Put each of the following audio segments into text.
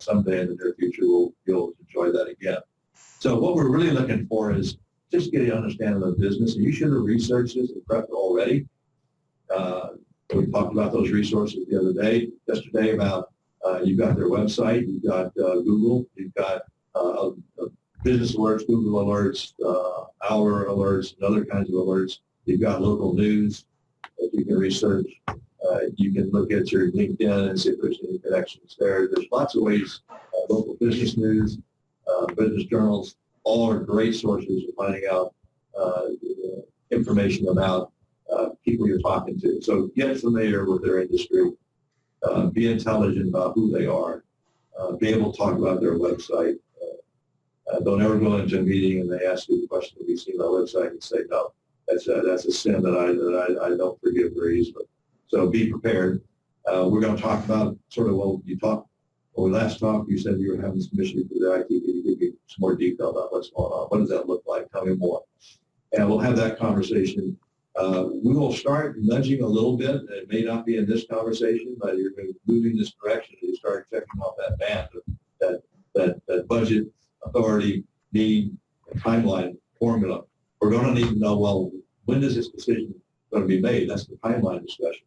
someday in the near future you'll enjoy that again. So what we're really looking for is just get an understanding of the business. And you should have researched this and prepped already. We talked about those resources the other day, yesterday, about you've got their website, you've got Google, you've got business alerts, Google alerts, hour alerts, and other kinds of alerts. You've got local news that you can research. You can look at your LinkedIn and see if there's any connections there. There's lots of ways, local business news, business journals, all are great sources of finding out information about people you're talking to. So get familiar with their industry, be intelligent about who they are, be able to talk about their website. Don't ever go into a meeting and they ask you the question, have you seen my website? And say no. That's a sin that I don't forgive very easily. So be prepared. We're going to talk about sort of, when we last talked, you said you were having some issues with the IT. Can you give me some more detail about what's going on? What does that look like? Tell me more. And we'll have that conversation. We will start nudging a little bit. It may not be in this conversation, but you're moving this direction. You start checking off that band, that budget, authority, need, and timeline formula. We're going to need to know, well, when is this decision going to be made? That's the timeline discussion.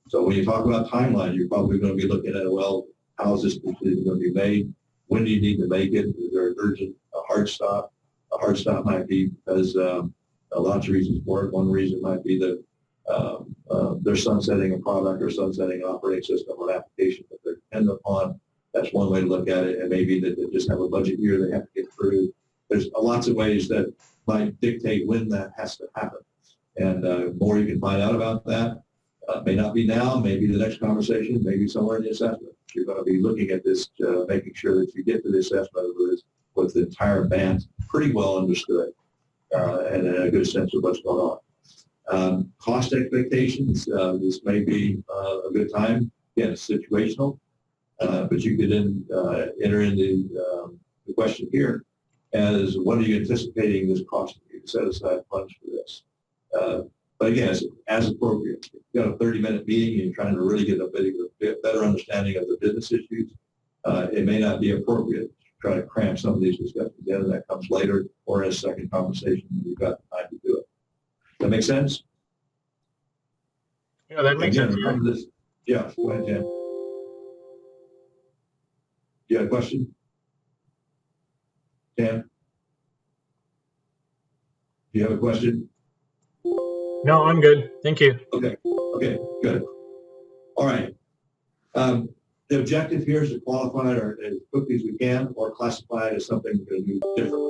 So when you talk about timeline, you're probably going to be looking at, well, how is this decision going to be made? When do you need to make it? Is there an urgent, a hard stop? A hard stop might be because lots of reasons for it. One reason might be that they're sunsetting a product or sunsetting an operating system or an application that they're dependent upon. That's one way to look at it. And maybe that they just have a budget year they have to get through. There's lots of ways that might dictate when that has to happen. And the more you can find out about that, may not be now, maybe the next conversation, maybe somewhere in the assessment. You're going to be looking at this, making sure that you get to the assessment with the entire band pretty well understood and a good sense of what's going on. Cost expectations, this may be a good time. Again, it's situational, but you could then enter into the question here as what are you anticipating this costing you to set aside funds for this? But again, as appropriate. If you've got a 30-minute meeting and you're trying to really get a better understanding of the business issues, it may not be appropriate to try to cram some of these discussions in, and that comes later or as a second conversation when you've got time to do it. Does that make sense? Yeah, that makes sense. Yeah, go ahead, Jan. You have a question? Dan? Do you have a question? No, I'm good. Thank you. Okay, good. All right. The objective here is to qualify it as quickly as we can or classify it as something we're going to do differently.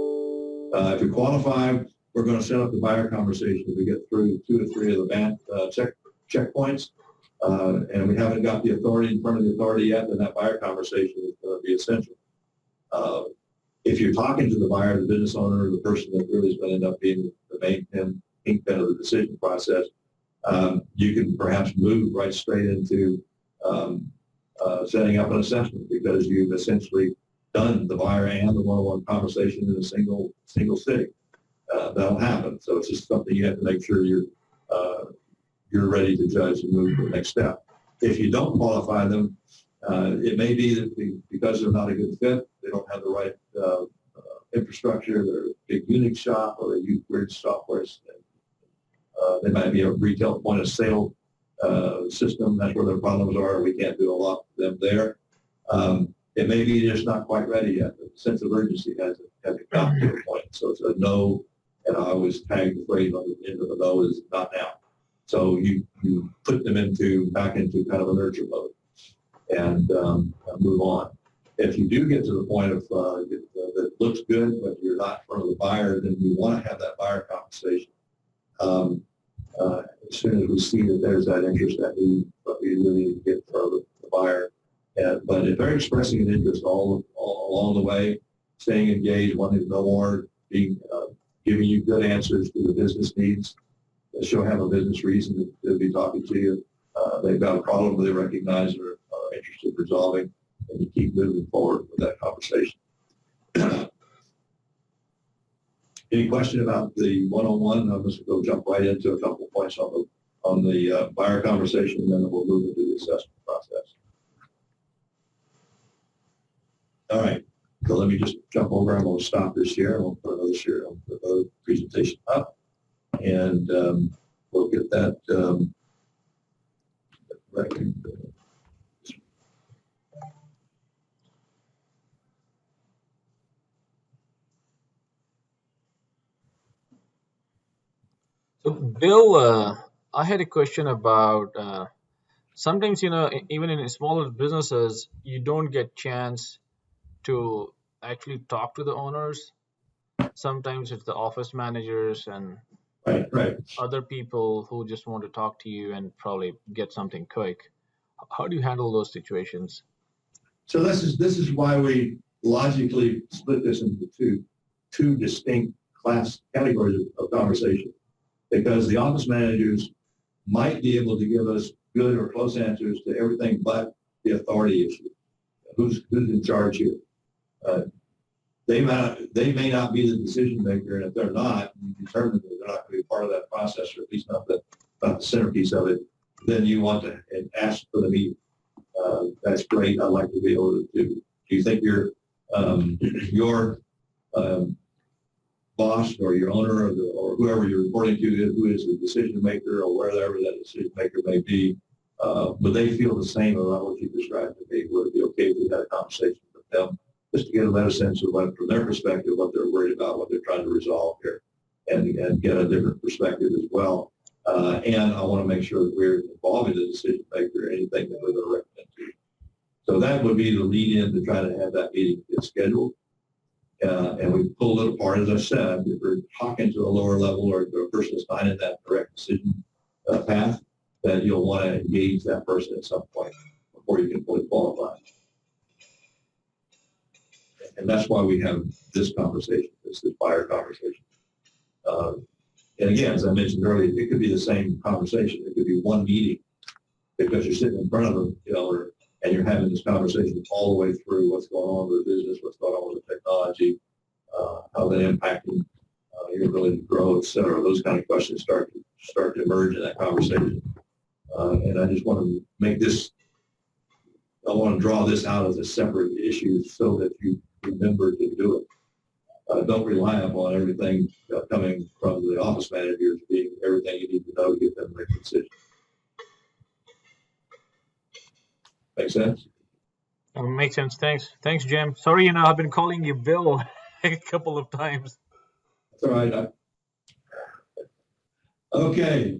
If we qualify, we're going to set up the buyer conversation if we get through 2 or 3 of the band checkpoints. And we haven't got the authority in front of the authority yet, then that buyer conversation is going to be essential. If you're talking to the buyer, the business owner, the person that really is going to end up being the main kingpin of the decision process, you can perhaps move right straight into setting up an assessment because you've essentially done the buyer and the one-on-one conversation in a single sitting. That'll happen. So it's just something you have to make sure you're ready to judge and move to the next step. If you don't qualify them, it may be that because they're not a good fit, they don't have the right infrastructure, they're a big Unix shop, or they use weird software. They might be a retail point of sale system. That's where their problems are. We can't do a lot for them there. It may be just not quite ready yet. The sense of urgency hasn't gotten to a point. So it's a no, and I always tag the phrase on the end of the no is not now. So you put them back into kind of a nurture mode and move on. If you do get to the point of that looks good, but you're not in front of the buyer, then we want to have that buyer conversation. As soon as we see that there's that interest, that we really need to get in front of the buyer. But if they're expressing an interest all along the way, staying engaged, wanting to know more, giving you good answers to the business needs, she'll have a business reason to be talking to you. They've got a problem they recognize or are interested in resolving, and you keep moving forward with that conversation. Any question about the one-on-one? I'm just going to jump right into a couple of points on the buyer conversation, and then we'll move into the assessment process. All right. So let me just jump over. I'm going to stop this here. I'm going to put another share. I'll put another presentation up, and we'll get that record. So, Bill, I had a question about sometimes, even in smaller businesses, you don't get chance to actually talk to the owners. Sometimes it's the office managers and Right, right. other people who just want to talk to you and probably get something quick. How do you handle those situations? So this is why we logically split this into two distinct class categories of conversation, because the office managers might be able to give us good or close answers to everything but the authority issue. Who's in charge here? They may not be the decision maker, and if they're not, you determine that they're not going to be part of that process, or at least not the centerpiece of it. Then you want to ask for the meeting. That's great. I'd like to be able to do. Do you think your boss or your owner or whoever you're reporting to, who is the decision maker or wherever that decision maker may be, would they feel the same about what you described to me? Would it be okay if we had a conversation with them just to get a better sense of what, from their perspective, what they're worried about, what they're trying to resolve here, and get a different perspective as well. And I want to make sure that we're involving the decision maker in anything that we're going to recommend to you. So that would be the lead in to try to have that meeting get scheduled. And we pull it apart, as I said, if we're talking to a lower level or a person that's not in that direct decision path, that you'll want to engage that person at some point before you can fully qualify. And that's why we have this conversation, this buyer conversation. And again, as I mentioned earlier, it could be the same conversation. It could be one meeting because you're sitting in front of them, and you're having this conversation all the way through what's going on with the business, what's going on with the technology, how that impacting your ability to grow, et cetera. Those kind of questions start to emerge in that conversation. And I just want to make this, I want to draw this out as a separate issue so that you remember to do it. Don't rely upon everything coming from the office managers being everything you need to know to get them to make a decision. Make sense? Makes sense. Thanks, Jim. Sorry, I've been calling you Bill a couple of times. That's all right. Okay.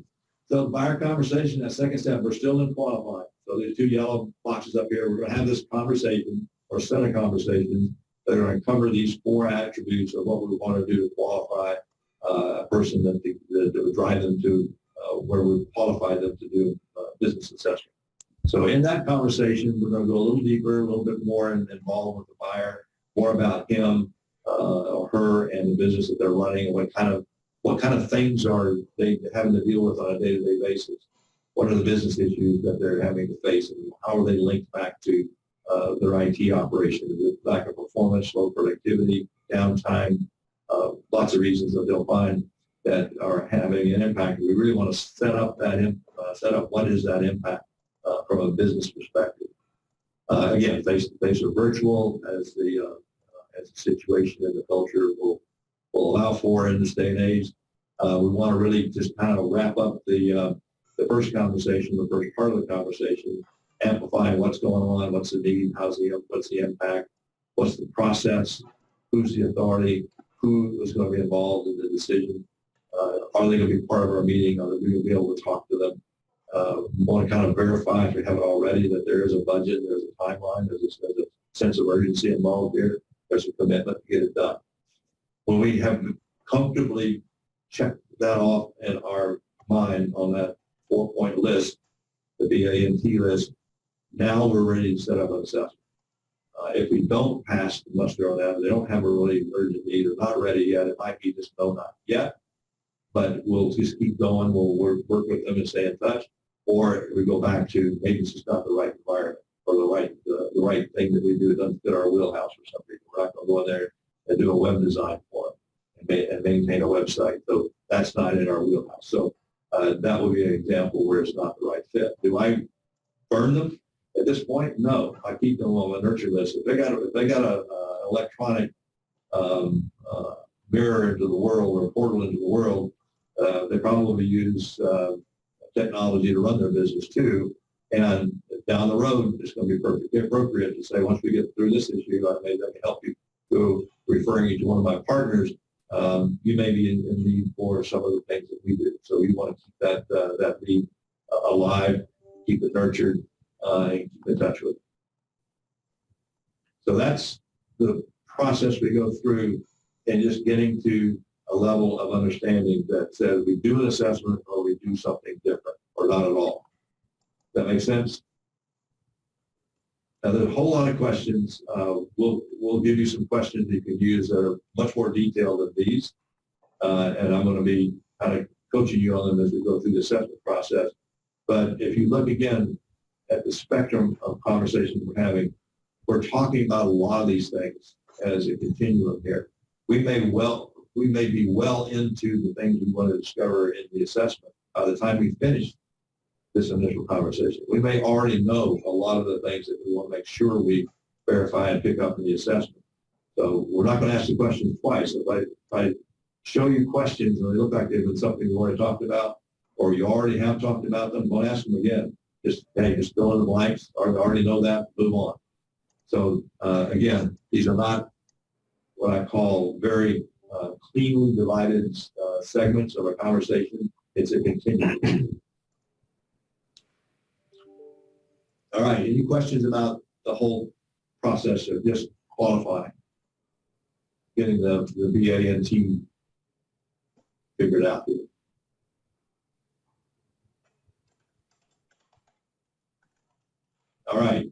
So buyer conversation, that second step, we're still in qualifying. So there's two yellow boxes up here. We're going to have this conversation or set of conversations that are going to cover these four attributes of what we want to do to qualify a person that would drive them to where we qualify them to do business assessment. So in that conversation, we're going to go a little deeper, a little bit more involved with the buyer, more about him or her and the business that they're running, and what kind of things are they having to deal with on a day-to-day basis. What are the business issues that they're having to face, and how are they linked back to their IT operation? Is it lack of performance, low productivity, downtime, lots of reasons that they'll find that are having an impact. We really want to set up what is that impact from a business perspective. Again, face-to-face or virtual, as the situation and the culture will allow for in this day and age. We want to really just kind of wrap up the first conversation, the first part of the conversation, amplifying what's going on, what's the need, what's the impact, what's the process, who's the authority, who is going to be involved in the decision, are they going to be part of our meeting, are we going to be able to talk to them. We want to kind of verify, if we haven't already, that there is a budget, there's a timeline, there's a sense of urgency involved here, there's a commitment to get it done. When we have comfortably checked that off in our mind on that 4-point list, the BA&T list, now we're ready to set up an assessment. If we don't pass the muster on that, they don't have a really urgent need or not ready yet, it might be just no, not yet, but we'll just keep going, we'll work with them and stay in touch, or we go back to maybe it's just not the right environment or the right thing that we do. It doesn't fit our wheelhouse or something. We're not going to go in there and do a web design for them and maintain a website. So that's not in our wheelhouse. So that would be an example where it's not the right fit. Do I burn them? At this point, no. I keep them on my nurture list. If they got a electronic mirror into the world or a portal into the world, they probably use technology to run their business too. And down the road, it's going to be perfectly appropriate to say, once we get through this issue, maybe I can help you go referring you to one of my partners. You may be in need for some of the things that we do. So we want to keep that lead alive, keep it nurtured, and keep in touch with it. So that's the process we go through, and just getting to a level of understanding that says we do an assessment or we do something different or not at all. Does that make sense? Now, there's a whole lot of questions. We'll give you some questions you can use that are much more detailed than these, and I'm going to be kind of coaching you on them as we go through the assessment process. But if you look again at the spectrum of conversations we're having, we're talking about a lot of these things as a continuum here. We may be well into the things we want to discover in the assessment by the time we finish this initial conversation. We may already know a lot of the things that we want to make sure we verify and pick up in the assessment. So we're not going to ask the questions twice. If I show you questions and they look like they've been something we already talked about, or you already have talked about them, don't ask them again. Just fill in the blanks, or already know that, move on. So again, these are not what I call very cleanly divided segments of a conversation. It's a continuum. All right, any questions about the whole process of just qualifying, getting the BANT figured out here? All right.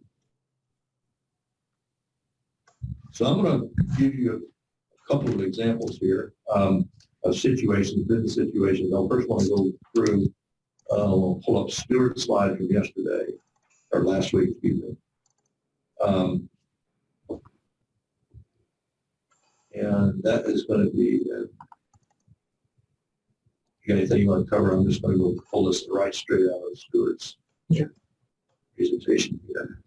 So I'm going to give you a couple of examples here of situations, business situations. I'll first want to go through, we'll pull up Stuart's slide from yesterday, or last week, excuse me. And that is going to be, you got anything you want to cover? I'm just going to go pull this right straight out of Stuart's presentation here.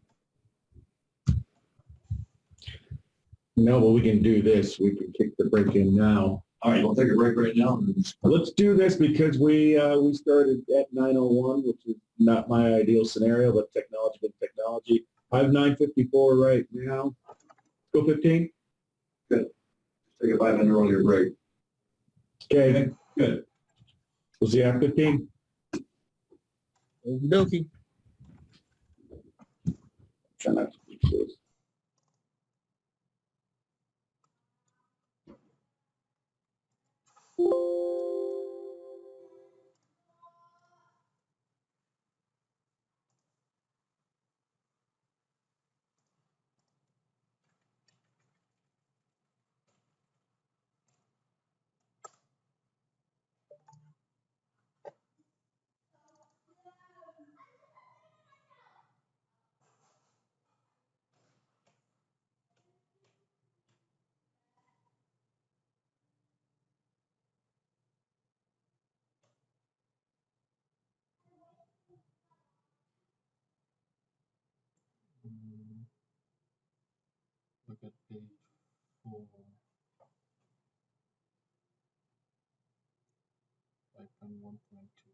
No, well, we can do this. We can kick the break in now. All right, we'll take a break right now. Let's do this because we started at 9:01, which is not my ideal scenario, but technology with technology. I have 9:54 right now. Go 15. Good. Take a 5-minute earlier break. Okay. Good. We'll see you at 15. Okie Try not to keep this. Look at page 4, 5.1.2.